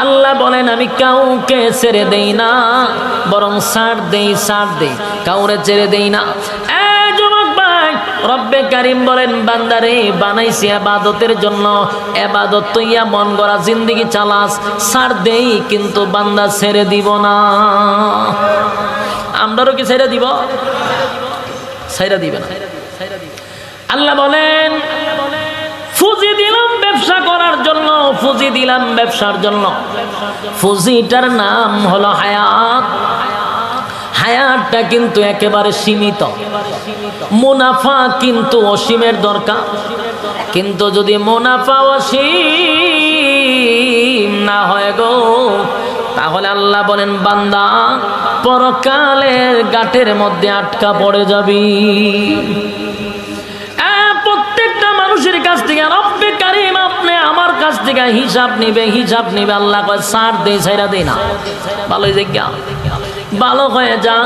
আল্লাহ বলেন আমি কাউকে ছেড়ে দেই না, বরং ছাড় দেই, কাউরে ছেড়ে দেই না। যুবক ভাই, রব্বে কারিম বলেন বান্দারে বানাইছি ইবাদতের জন্য, ইবাদত তুইয়া মন গড়া জিন্দেগি চালাস, ছাড় দেই কিন্তু বান্দা ছেড়ে দিব না। আমরাও কি ছেড়ে দিব? ছেড়ে দিবে না। আল্লাহ বলেন ফুজি দিলাম ব্যবসা করার জন্য, ফুজি দিলাম ব্যবসার জন্য। ফুজিটার নাম হলো হায়াত। হায়াতটা কিন্তু একেবারে সীমিত, মুনাফা কিন্তু অসীমের দরকার। কিন্তু যদি মুনাফা অসীম না হয় গো, তাহলে আল্লাহ বলেন বান্দা পরকালের গাটের মধ্যে আটকা পড়ে যাবি। প্রত্যেকটা মানুষের কাছ থেকে রব্বে কারিম আপনি আমার কাছ থেকে হিসাব নিবে। আল্লাহ কয় ছাড় দেই, ছাইরা দেই না। ভালোই জায়গা, ভালো হয়ে যা,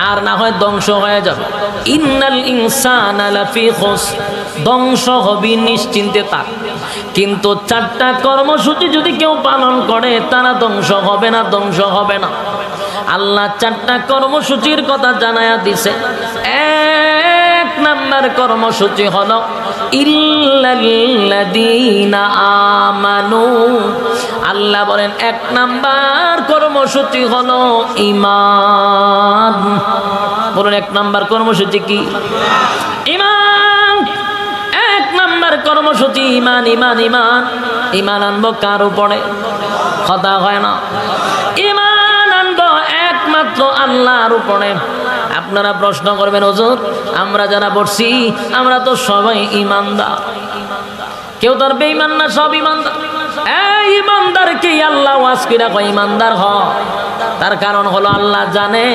আর না হয় ধ্বংস হয়ে যাবে। ইন্নাল ইনসানা লাফি খুসর, ধ্বংস হবি নিশ্চিন্তে থাক। কিন্তু চারটা কর্মসূচি যদি কেউ পালন করে তারা ধ্বংস হবে না। আল্লাহ চারটা কর্মসূচির কথা জানায়া দিছে। এক নাম্বার কর্মসূচি হলো ইল্লাল্লাযীনা আমানু। আল্লাহ বলেন এক নাম্বার কর্মসূচি হলো ঈমান। বলুন এক নাম্বার কর্মসূচি কি? ঈমান। এক নাম্বার কর্মসূচি ঈমান। ঈমান আনবো কার উপরে? কথা হয় না। ঈমান আনবো একমাত্র আল্লাহর উপরে। আপনারা প্রশ্ন করবেন হুজুর আমরা যারা বসছি আমরা তো সবাই ঈমানদার, কেউ তার বেঈমান না, সব ঈমানদার। এই ঈমানদারকে আল্লাহ ওয়াজ কইরা কয় ঈমানদার হ। তার কারণ হলো আল্লাহ জানে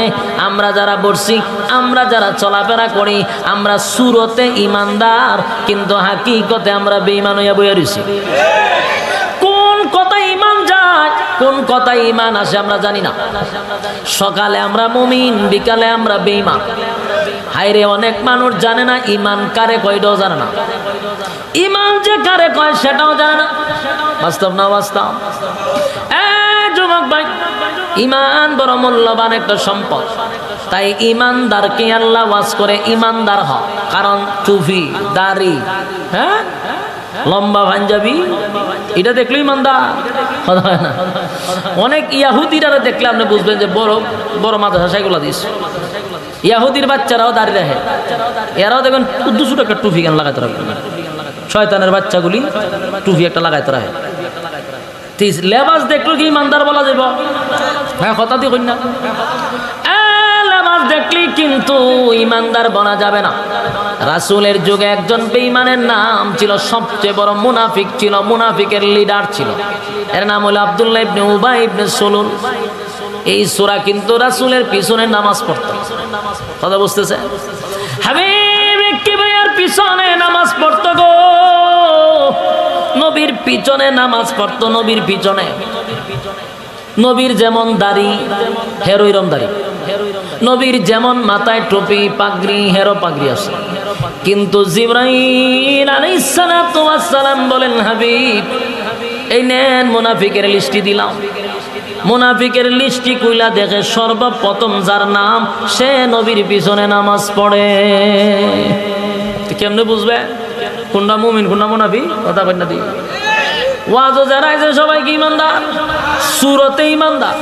আমরা যারা বসছি, আমরা যারা চলাফেরা করি, আমরা সুরতে ঈমানদার কিন্তু হাকিকতে আমরা বেঈমান হইয়া বইয়া রইছি। কোন কথা ঈমান যায়, কোন কথা ঈমান আসে আমরা জানি না। সকালে আমরা মুমিন, বিকালে আমরা বেঈমান। হায়রে অনেক মানুষ জানে না ঈমান কারে কয়, এটাও জানে না। ঈমান যে কারে কয় সেটাও জানে না। বাস্তব না বাস্তব? যুবক ভাই, ঈমান বড় মূল্যবান একটা সম্পদ। তাই ঈমানদারকে আল্লাহ ওয়াজ করে ঈমানদার হ। কারণ টুপি, দাড়ি, হ্যাঁ, লম্বা পাঞ্জাবি, এটা দেখলো ঈমানদার হয় না। অনেক ইয়াহুদিরা দেখলে আপনি বুঝবেন যে বড় বড় মাদ্রাসা সেগুলো দিস। ইয়াহুদির বাচ্চারাও দাঁড়িয়ে রাখে, এরাও দেখবেন 200 টাকা টুপি কেন লাগাইতে রাখবে। শয়তানের বাচ্চাগুলি টুপি একটা লাগাইতে রাখে। লেবাস দেখলো কি ইমানদার বলা যাব? হ্যাঁ, কথা দিয়ে কই না। লেবাস দেখলি কিন্তু ইমানদার বলা যাবে না। রাসূলের যুগে একজন বেঈমানের নাম ছিল, সবচেয়ে বড় মুনাফিক ছিল, মুনাফিকের লিডার ছিল। এর নাম হলো আব্দুল্লাহ ইবনে উবাই ইবনে সুলুল। এই সূরা কিন্তু রাসূলের পিছনে নামাজ পড়তো। কথা বুঝতেছে? হাবিব কি ভাইয়ার পিছনে নামাজ পড়তো গো, নবীর পিছনে নামাজ পড়তো। নবীর পিছনে, নবীর যেমন দাড়ি হেরো এরম দাড়ি, নবীর যেমন মাথায় টুপি পাগড়ি হেরো পাগড়ি আছে। কিন্তু জিবরাইল আলাইহিস সালাতু ওয়াস সালাম বলেন, হাবিব এই নেন মুনাফিকের লিস্টি দিলাম। মুনাফিকের লিস্টি কইলা দেখে সর্বপ্রথম যার নাম, সে নবীর পিছনে নামাজ পড়ে। কেমনে বুঝবে কোনটা মুমিন কোনটা মুনাফিক? কথা বল না দি। ওয়াজও যারা আছে সবাই কি ইমানদার? সুরতে ইমানদার।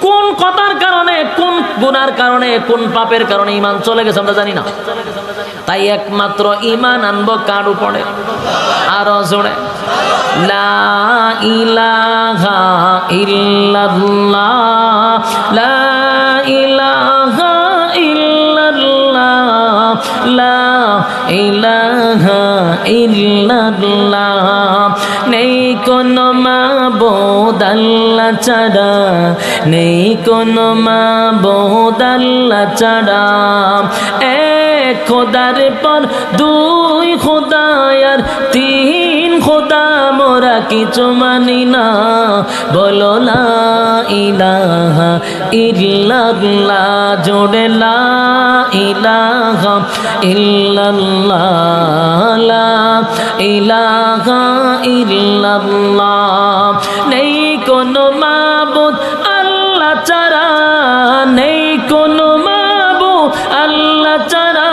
কোন কথার কারণে, কোন গুনার কারণে, কোন পাপের কারণে ইমান চলে গেছে আমরা জানি না। তাই একমাত্র ইমান আনবো কার উপরে? আরো জোরে, লা ইলাহা ইল্লাল্লাহ, লা ইলাহা ইল্লাল্লাহ, লা ইলাহা ইল্লাল্লাহ। নেই কোনো মাবুদ আল্লাহ ছাড়া, নেই কোনো মাবুদ আল্লাহ ছাড়া। এক খোদার পর দুই খোদা আর তিন খোদা মোরা কিছু মানি না। বলো লা ইলাহা ইল্লাল্লাহ, জোরে লা ইলাহা ইল্লাল্লাহ, লা ইলাহা ইল্লাল্লাহ। ছাড়া নেই কোনো মাবুদ, আল্লাহ ছাড়া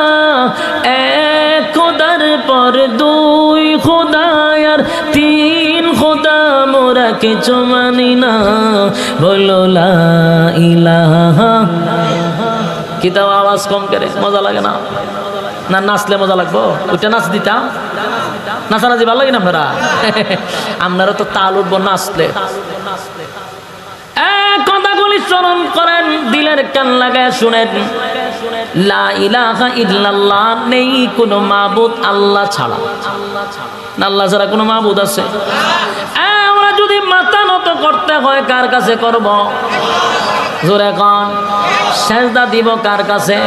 এক খোদার পর দুই খোদা আর তিন খোদা মোরা কিছু মানি না, বলো লা ইলাহা। কিতাব আওয়াজ কম করে, মজা লাগে না? না নাচলে মজা লাগবো? ওইটা নাচ দিতাম, নাচানাচি ভালো লাগে না আপনারা? আপনারা তো তাল উঠবো নাচলে। কথাগুলি স্মরণ করেন, দিলের কান লাগায় শুনেন। লা ইলাহা ইল্লাল্লাহ, নেই কোনো মাবুদ আল্লাহ ছাড়া। আল্লাহ ছাড়া কোনো মাবুদ আছে? আমরা যদি মাথা নত করতে হয় কার কাছে করব? জোরে কোন। সেজদা দিব কার কাছে?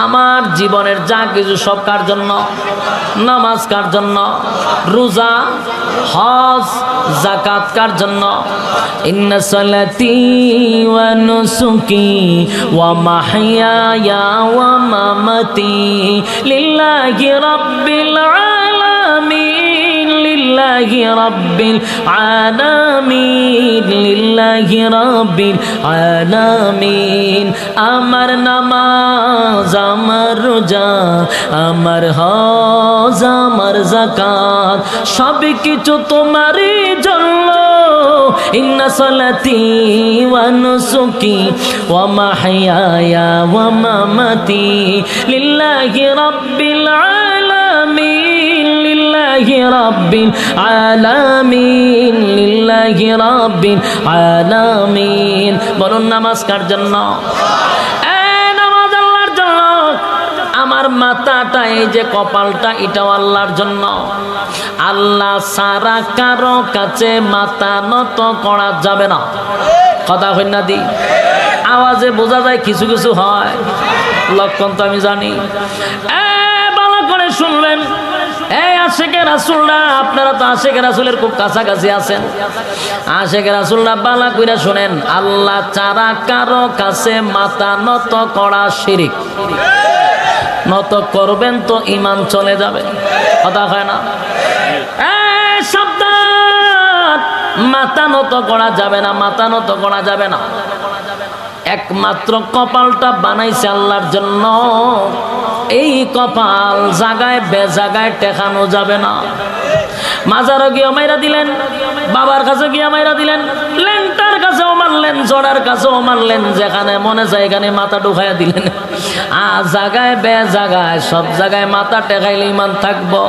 আমার জীবনের যা কিছু সব কার জন্য? নামাজ কার জন্য? রোজা, হজ, যাকাত কার জন্য? ইন্না সালাতি ওয়া নুসুকি ওয়া মাহইয়ায়া ওয়া মামাতি লিল্লাহি রাব্বিল আলামিন, লিল্লাহি রাব্বিল আলামিন, লিল্লাহি রাব্বিল আলামিন। আমার নামাজ, আমার রোজা, আমার হজ, আমার যাকাত সব কিছু তোমারই জন্য। ইন্না সালাতি ওয়া নুসুকি ওয়া মাহইয়ায়া ওয়া মামাতি লিল্লাহি রাব্বিল আলামিন, লিল্লাহি রাব্বিল আলামিন, লিল্লাহি রাব্বিল আলামিন। বলুন নামাজ কার জন্য? নামাজ আল্লাহর জন্য। আমার মাথাটা, এই যে কপালটা, এটাও আল্লাহর জন্য। আল্লাহ সারা কারো কাছে মাথা নত করা যাবে না। কথা হয় না দি? আওয়াজে বোঝা যায় কিছু কিছু হয়, লক্ষণ তো আমি জানি। ভালো করে শুনবেন। এই আশেকে রাসূলরা, আপনারা তো আশেকে রাসূলের খুব কাছাকাছি আছেন। আশেকে রাসূলরা ভালো করে শুনেন, আল্লাহ ছাড়া কারো কাছে মাথা নত করা শিরক। নত করবেন তো ঈমান চলে যাবে। কথা হয় না? সাবধান, মাথা নত করা যাবে না, মাথা নত করা যাবে না। একমাত্র কপালটা বানাইছে আল্লাহর জন্য। এই কপাল জাগায় বেজাগায় টেকানো যাবে না। মাজারও গিয়ে মাইরা দিলেন, বাবার কাছে গিয়ে মাইরা দিলেন, লেংটার কাছেও মারলেন, জড়ার কাছেও মারলেন, যেখানে মনে যায় এখানে মাথা ঢুকাইয়া দিলেন। জাগায় বেজাগায় সব জায়গায় মাথা টেকাইলে ঈমান থাকবো?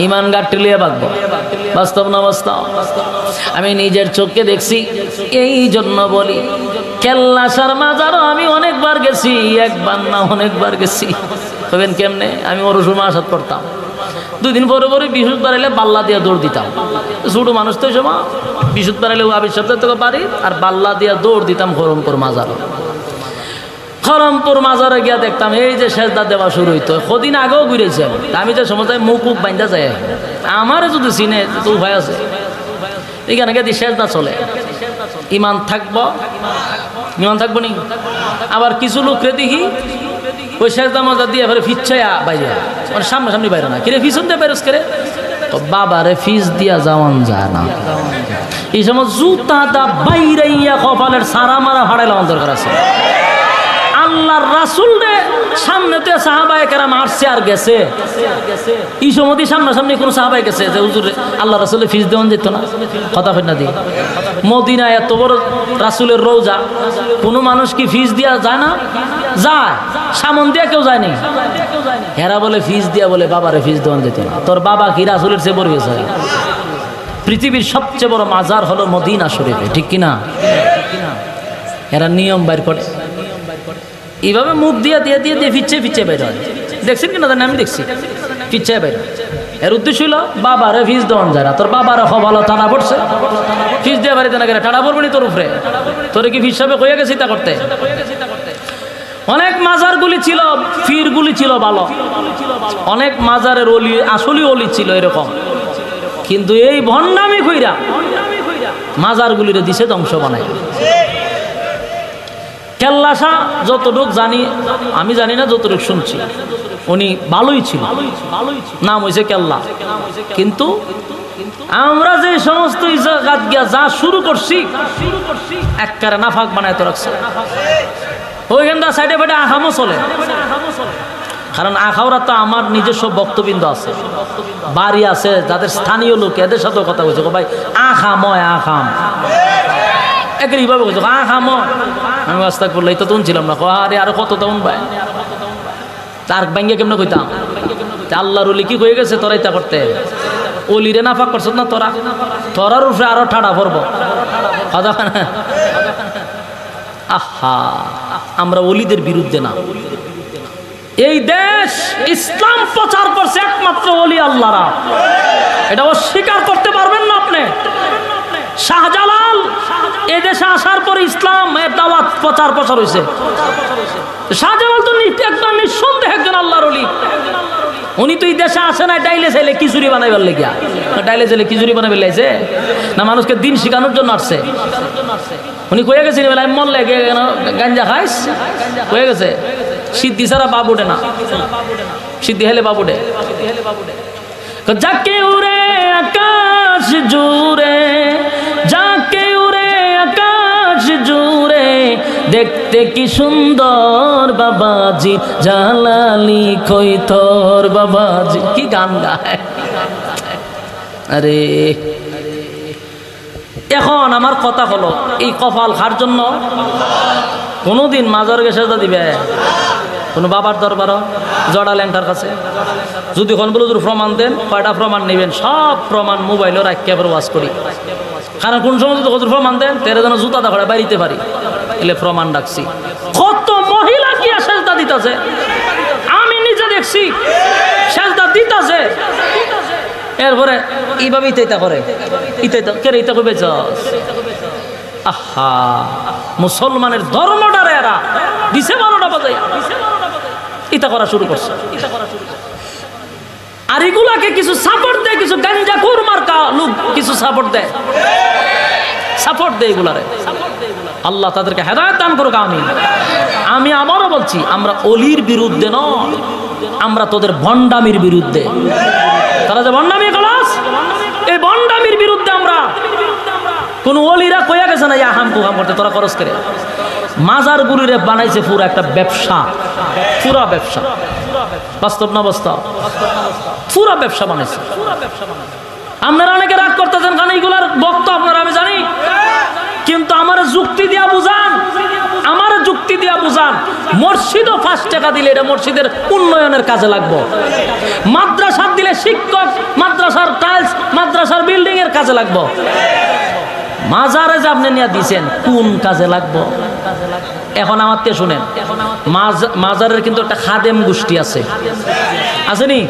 ঈমান গাঁটটি লিয়ে বাঁকবো? বাস্তব না বাস্তব? আমি নিজের চোখে দেখছি, এই জন্য বলি। কেল্লাসার মাজারও আমি অনেকবার গেছি, একবার না অনেকবার গেছি। তবেন কেমনে? আমি ওর সময় আসাদ করতাম, 2 দিন পরে পরে বিশুদ্ধ বাড়াইলে বাল্লা দিয়ে দৌড় দিতাম। ছোট মানুষ তো সময় বিশুদ্ধ বাড়াইলে আবির সপ্তাহ থেকে বাড়ি, আর বাল্লা দিয়ে দৌড় দিতাম খরমপুর মাজার। খরমপুর মাজারে গিয়া দেখতাম এই যে সেজদা দেওয়া শুরু হইতো। কদিন আগেও ঘুরেছি আমি, যে সময় মুখ বাইন্দা যায়। আমার যদি চিনে তো উপায় আছে, এখানে গিয়ে সেজদা চলে। ঈমান থাকবো? ঈমান থাকবো নি? আবার কিছু লোকরে দেখি ওই সেজদা মজা দিয়ে এবারে ফিচ্ছায়া বাইরে, মানে সামনাসামনি বাইরে না, কিরে ফিসন দিয়ে বাইরস করে। তো বাবারে ফিস দিয়া যাওয়ান যায় না। এই সময় জুতা দা বাইরাইয়া কপালের সারা মারা ফাড়াইলে আমার দরকার আছে। আল্লাহর রাসূল রে সামনেতে সাহাবায়ে কেরাম আসছে আর গেছে। এই সময় সামনাসামনি কোন সাহাবায়ে গেছে যে হুজুর আল্লাহ রাসূলের ফিস দেওয়ান যেত না? কথা হয় না দি? মদিনা এত বড় রাসূলের রওজা, কোন মানুষ কি ফিস দিয়া যায় না? যায়। সামন দিয়া কেউ যায়নি। হেরা বলে ফিস দিয়া বলে বাবারে ফিস দেওয়ান যেত না। তোর বাবা কি রাসূলের চেয়ে বড় গেছে? পৃথিবীর সবচেয়ে বড় মাজার হলো মদিনা শরীফে, ঠিক কিনা? এরা নিয়ম বাইর করে, এইভাবে মুখ দিয়ে দিয়ে দিয়ে দিয়ে ফিচ্ছে ফিচ্ছে বের হয়। দেখছেন কিনা জানি? আমি দেখছি ফিচ্ছে বের। এর উদ্দেশ্য হলো বাবারে ফিস দেওয়ান যায় না। তোর বাবারে ভালো টানা পড়ছে, ফিস দিয়ে বাড়িতে না গেলে টানা পড়বো নি তোর উপরে? তোরে কি ফিস হিসাবে কইয়া গেছি তা করতে? অনেক মাজারগুলি ছিল, ফিরগুলি ছিল ভালো, অনেক মাজারের অলি আসলি অলি ছিল এরকম, কিন্তু এই ভণ্ডামি কইরা মাজারগুলিরে দিছে ধ্বংস বানায়। কেল্লাসা যতটুক জানি, আমি জানি না, যতটুক শুনছি উনি ভালোই ছিল, নাম হয়েছে কেল্লা, কিন্তু আমরা যে সমস্ত ইজাত গিয়া যা শুরু করছি একবারে নাফাক বানায় তো রাখছে। ওইখানটা সাইডে ফাইডে আহামও চলে, কারণ আখাওরা তো আমার নিজস্ব বক্তবিন্দু আছে, বাড়ি আছে, যাদের স্থানীয় লোক, এদের সাথেও কথা বলছে, ভাই আখাময় আখাম একের এইভাবে বলছো আখাময়। আমি আস্তাক বললে তো তখন ছিলাম না, আরে আরো কত তখন ভাই তার ব্যাঙ্গে কেমন কইতাম আল্লাহর ওলি কি হয়ে গেছে তোরা ইতা করতে, অলিরে নাফাক করছ না তোরা, তোরার উপরে আরো ঠাডা পড়বো। আহা, আমরা অলিদের বিরুদ্ধে না, এই দেশ ইসলাম প্রচার করছে একমাত্র ওলি আল্লাহরা, এটা অস্বীকার করতে পারবেন না আপনি। শাহজালাল এই দেশে আসার পর ইসলাম এর দাওয়াত প্রচার হয়েছে। শাহজালাল তো একদম নিঃসন্দেহে একজন আল্লাহর ওলি, উনি তো এই দেশে আসে না ডাইলে চাইলে খিচুড়ি বানাইবার লেগিয়া, ডাইলে চাইলে খিচুড়ি বানাইবার লাগছে না, মানুষকে দিন শিখানোর জন্য আসছে। উনি কয়ে গেছেন আমি মরলে গাঞ্জা খাইস, কয়ে গেছে সিদ্ধি ছাড়া বাপ উঠে না, সিদ্ধি হেলে বাপ উঠে। যাকে উড়ে আকাশ জুড়ে, যাকে উড়ে আকাশ জুড়ে, দেখতে কি সুন্দর বাবাজি, জালালি খৈতর বাবাজি। কি গান গায় আরে। এখন আমার কথা হলো, এই কপাল খার জন্য কোনোদিন মাজার গেছে দিবে কোনো বাবার দরবার জড়া ল্যাংটার কাছে, যদি কোন বলে প্রমাণ দেন, কয়টা প্রমাণ নেবেন, সব প্রমাণ মোবাইলে রাখিয়া ওয়াজ করি। কারণ কোন সময় যদি প্রমাণ দেন তেরে যেন জুতা দেখা বাড়িতে পারি, এলে প্রমাণ ডাকছি। কত মহিলা কি সেজদা দিতেছে, আমি নিজে দেখছি সেজদা দিতেছে, এরপরে এইভাবে ইতা করে, ইতা করবে। আহা, মুসলমানের ধর্মটারে এরা দিছে 12টা বাজে ইতা করা শুরু করছে। আর এগুলাকে কিছু সাপোর্ট দেয়, কিছু গাঞ্জা খুর মার্কা লোক কিছু সাপোর্ট দেয়, এগুলারে। আল্লাহ তাদেরকে হেদায়েত দান করুক, আমিন। আমি আবারও বলছি, আমরা অলির বিরুদ্ধে নয়, আমরা তোদের ভণ্ডামির বিরুদ্ধে। তারা যে ভণ্ডামি কলাস, এই ভণ্ডামির বিরুদ্ধে আমরা। কোন অলিরা কইয়া গেছে না হাম কুহাম করতে, তোরা খরচ করে মাজার গুলিরে বানাইছে পুরো একটা ব্যবসা, পুরা ব্যবসা। বাস্তব না বাস্তব? পুরা ব্যবসা বানাইছে। আপনারা অনেকে রাগ করতেছেন কারণ এইগুলার বক্ত আপনারা আমি জানি, কিন্তু আমার যুক্তি দিয়া বুঝান, আমার যুক্তি দিয়া বুঝান। মসজিদও 5 টাকা দিলে এটা মসজিদের উন্নয়নের কাজে লাগবে, মাদ্রাসা দিলে শিক্ষক, মাদ্রাসার টাইলস, মাদ্রাসার বিল্ডিং এর কাজে লাগবে। মাজারে যে আপনি নিয়ে দিছেন কোন কাজে লাগবে? এখন আমার তে শুনেন, মাজারের কিন্তু একটা খাদেম গোষ্ঠী আছে, আসেনি?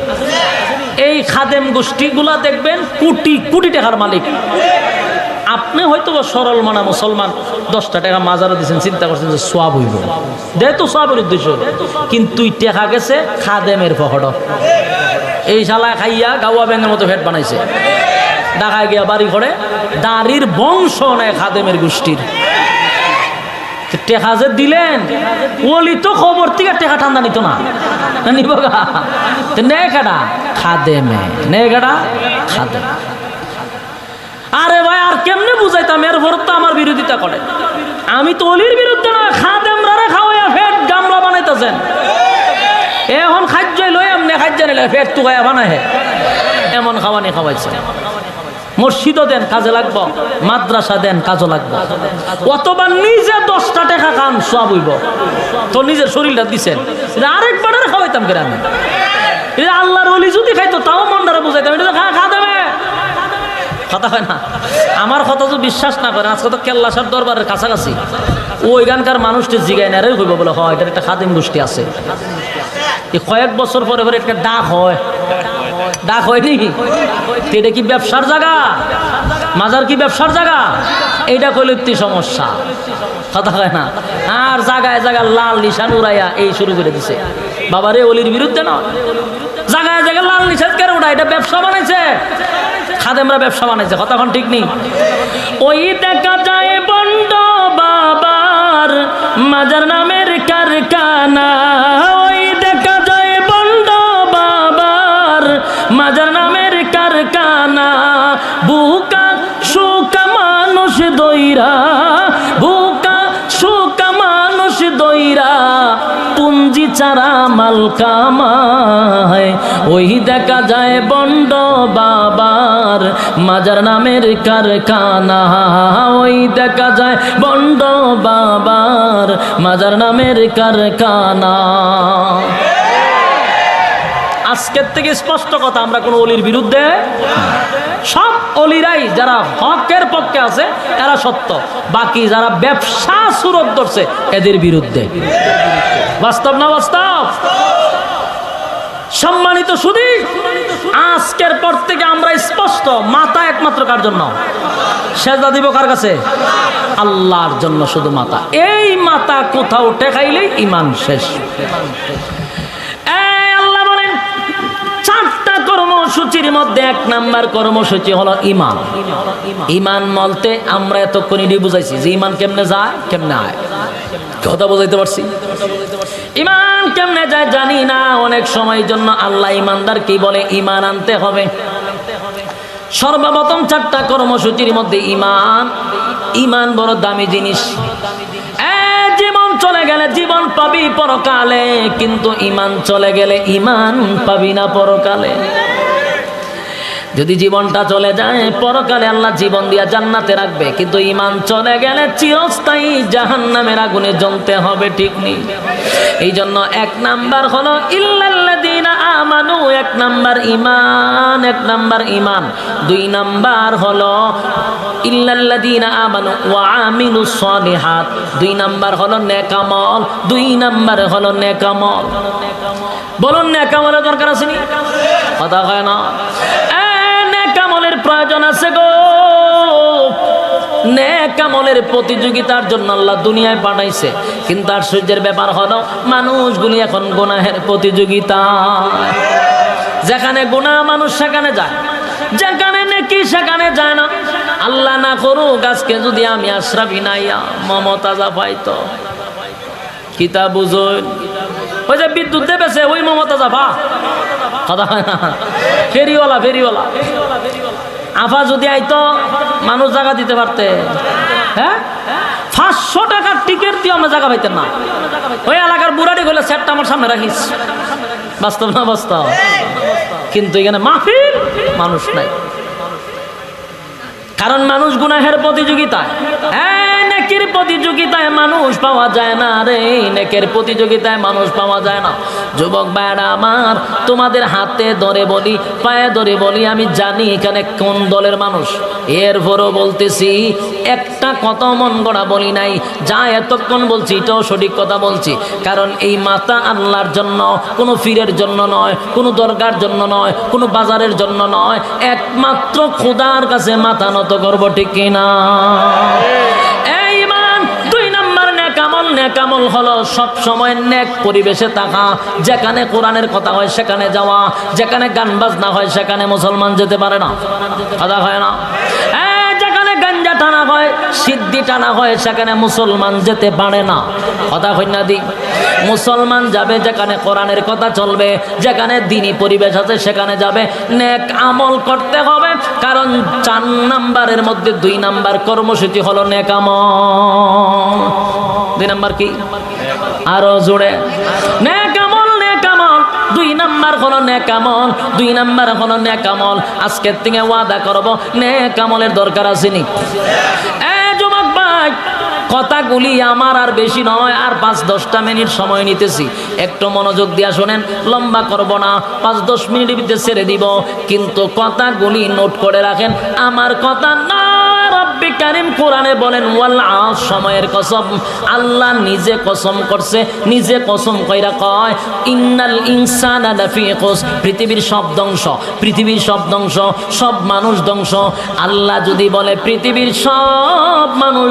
এই খাদেম গোষ্ঠীগুলা দেখবেন কোটি কোটি টাকার মালিক। আপনি হয়তো সরল মানা মুসলমান 10টা টাকা মাজারে দিচ্ছেন, চিন্তা করছেন যে সোয়াব হইব, দেয় তো সোয়াবের উদ্দেশ্য, কিন্তু টাকা গেছে খাদেমের পকেট। এই শালা খাইয়া গাওয়া ব্যাঙের মতো ফেট বানাইছে, ঢাকায় গিয়া বাড়ি করে দাঁড়ির বংশ নেয় খাদেমের গোষ্ঠীর। টেকা যে দিলেন, ওলি তো খবর থেকে টেকা ঠান্ডা নিত না, নিব গা নেয় কাটা খাদেমে, নেয় কাটা খাদেম। আরে ভাই আর কেমনে বুঝাইতাম, এর ভর তো আমার বিরোধিতা করে। আমি তো অলির বিরুদ্ধে নয়, খাদেমরা খাওয়াইয়া ফেট গামলা বানাইতেছেন। এখন খাদ্য লই এমনি খাদ্য নিলে ফেট টুকাইয়া বানায়, এমন খাওয়ানি খাওয়াইছে। মসজিদও দেন কাজে লাগবো, মাদ্রাসা দেন কাজে লাগবো, অথবা নিজে 10টা টাকা খান সব হইব। তো নিজের শরীরটা দিচ্ছেন, আরেকবার খাওয়াইতাম কেন আমি? আল্লাহর ওলি যদি খাইতো তাও মনটারে বুঝাইতাম, এটা খা দেবে কথা হয় না। আমার কথা তো বিশ্বাস না করেন, আজকে তো কেল্লাসার দরবারের কাছাকাছি, ওইখানকার মানুষটি জিগায় না রে হইব বলে হয় এটার একটা খাদিম গোষ্ঠী আছে। এই কয়েক বছর পরে পরে একটা ডাক হয়, ডাক হয়নি? এটা কি ব্যবসার জায়গা? মাজার কি ব্যবসার জায়গা? এইটা কইলে একটি সমস্যা, কথা হয় না। আর জায়গায় জায়গায় লাল নিশান উড়াইয়া এই শুরু করে দিছে। বাবারে অলির বিরুদ্ধে না, জায়গায় জায়গায় লাল নিশান কেন উড়ায়? এটা ব্যবসা বানাইছে, খাদেমরা ব্যবসা বানাইছে, কথা এখন ঠিক নেই। ওই দেখা যায় বন্ড বাবার মাজার নামের কারখানা, ওই দেখা যায় বন্ড বাবার মাজার নামের কারখানা, পুঁজি ছাড়া মাল কামায়, ওই দেখা যায় বন্ড বাবার মাজার নামের কারখানা, ওই দেখা যায় বন্ড বাবার মাজার নামের কারখানা। আজকের থেকে স্পষ্ট কথা, আমরা কোন অলির বিরুদ্ধে, সব অলিরাই যারা হকের পক্ষে আছে এরা সত্য, বাকি যারা ব্যবসা সুরত ধরছে এদের বিরুদ্ধে। বাস্তব না বাস্তব? সম্মানিত শুধু আজকের পর থেকে আমরা স্পষ্ট, মাথা একমাত্র কার জন্য? সেজদা দিব কার কাছে? আল্লাহর জন্য শুধু মাথা। এই মাথা কোথাও ঠেকাইলেই ঈমান শেষ। আল্লাহ বলেন চারটা কর্মসূচির মধ্যে এক নাম্বার কর্মসূচি হলো ঈমান। ঈমান বলতে আমরা এতক্ষণ বুঝাইছি যে ঈমান কেমনে যায় কেমনে আয়, কথা বুঝাইতে পারছি? ঈমান কেমনে যায় জানি না, অনেক সময় জন্য আল্লাহ ঈমানদার কি বলে ঈমান আনতে হবে। সর্বপ্রথম চারটা কর্মসূচির মধ্যে ঈমান। ঈমান বড় দামি জিনিস। জীবন চলে গেলে জীবন পাবি পরকালে, কিন্তু ঈমান চলে গেলে ঈমান পাবি না পরকালে। যদি জীবনটা চলে যায় পরকালে আল্লাহ জীবন দিয়া জান্নাতে রাখবে, কিন্তু ঈমান চলে গেলে চিরস্থায়ী জাহান্নামের আগুনে জ্বলতে হবে, ঠিক নেই? এই জন্য এক নাম্বার হলো ইল্লাল্লাযীনা আমানু, এক নাম্বার ঈমান, এক নাম্বার ঈমান। দুই নাম্বার হলো ইল্লাল্লাযীনা আমানু ওয়া আমিলুস সালিহাত, দুই নাম্বার হলো নেক আমল, দুই নাম্বার হলো নেক আমল। বলুন নেক আমলের দরকার আছে নি? কথা হয় না? প্রয়োজন আছে গো। নেক আমলের প্রতিযোগিতার জন্য আল্লাহ দুনিয়ায় পাঠাইছে, কিন্তু আশ্চর্যের ব্যাপার হলো মানুষগুলি এখন গুনাহের প্রতিযোগিতা। যেখানে গুনাহ মানুষ সেখানে যায়, যেখানে নেকি সেখানে যায় না। আল্লাহ না করুক আজকে যদি আমি আশরাফি নাইয়া মমতাজা পাইতো, কিতা বুঝুন? ওই যে বিদ্যুৎ দেবেছে ওই মমতাজা পা, কথা হয় না? ফেরিওয়ালা ফেরিওয়ালা আফা যদি আইতো মানুষ জায়গা দিতে পারতে। হ্যাঁ, 500 টাকার টিকিট দিয়ে আমরা জায়গা পাইতেন না। ওই এলাকার বুড়াটি গেলে সেটটা আমার সামনে রাখিস। বাস্তব না বাস্তব? কিন্তু এখানে মাহফিল মানুষ নাই, কারণ মানুষ গুনাহের প্রতিযোগিতায়। নেকির প্রতিযোগিতায় মানুষ পাওয়া যায় না রে, নেকের প্রতিযোগিতায় মানুষ পাওয়া যায় না। যুবক ভাইরা আমার, তোমাদের হাতে ধরে বলি, পায়ে ধরে বলি, আমি জানি এখানে কোন দলের মানুষ, এরপরও বলতেছি একটা কত মন গড়া বলি নাই, যা এতক্ষণ বলছি এটাও সঠিক কথা বলছি। কারণ এই মাথা আল্লাহর জন্য, কোনো ফিরের জন্য নয়, কোনো দরগার জন্য নয়, কোনো বাজারের জন্য নয়, একমাত্র খোদার কাছে মাথা নত করবো, ঠিক কিনা? নেক আমল হলো সব সময় নেক পরিবেশে থাকা, যেখানে কোরআনের কথা হয় সেখানে যাওয়া, যেখানে গান বাজনা হয় সেখানে মুসলমান যেতে পারে না, কথা হয় না? যেখানে গাঞ্জা টানা হয়, সিদ্ধি টানা হয়, সেখানে মুসলমান যেতে পারে না, কথা হয় না? দি মুসলমান যাবে যেখানে কোরআনের কথা চলবে, যেখানে দ্বীনি পরিবেশ আছে সেখানে যাবে। নেক আমল করতে হবে, কারণ 4 নাম্বারের মধ্যে 2 নাম্বার কর্মসূচি হলো নেক আমল। 2 নাম্বার কি? আরো জোরে, নেক আমল, নেক আমল। 2 নাম্বার হলো নেক আমল, 2 নাম্বার হলো নেক আমল। আজকের থেকে ওয়াদা করব নেক আমলের দরকার আসেনি। যুবক ভাই, কথাগুলি আমার আর বেশি নয়, আর 5-10টা মিনিট সময় নিতেছি, একটু মনোযোগ দিয়া শোনেন, লম্বা করব না, 5-10 মিনিটের ভিতরে ছেড়ে দিব, কিন্তু কথাগুলি নোট করে রাখেন। আমার কথা না, রব্বে কারীম কোরআনে বলেন ওয়াল আস, সময়ের কসম। আল্লাহ নিজে কসম করছে, নিজে কসম কইরা কয় ইন্নাল ইনসানা লাফি খুস, পৃথিবীর সব ধ্বংস, পৃথিবীর সব ধ্বংস, সব মানুষ ধ্বংস। আল্লাহ যদি বলে পৃথিবীর সব মানুষ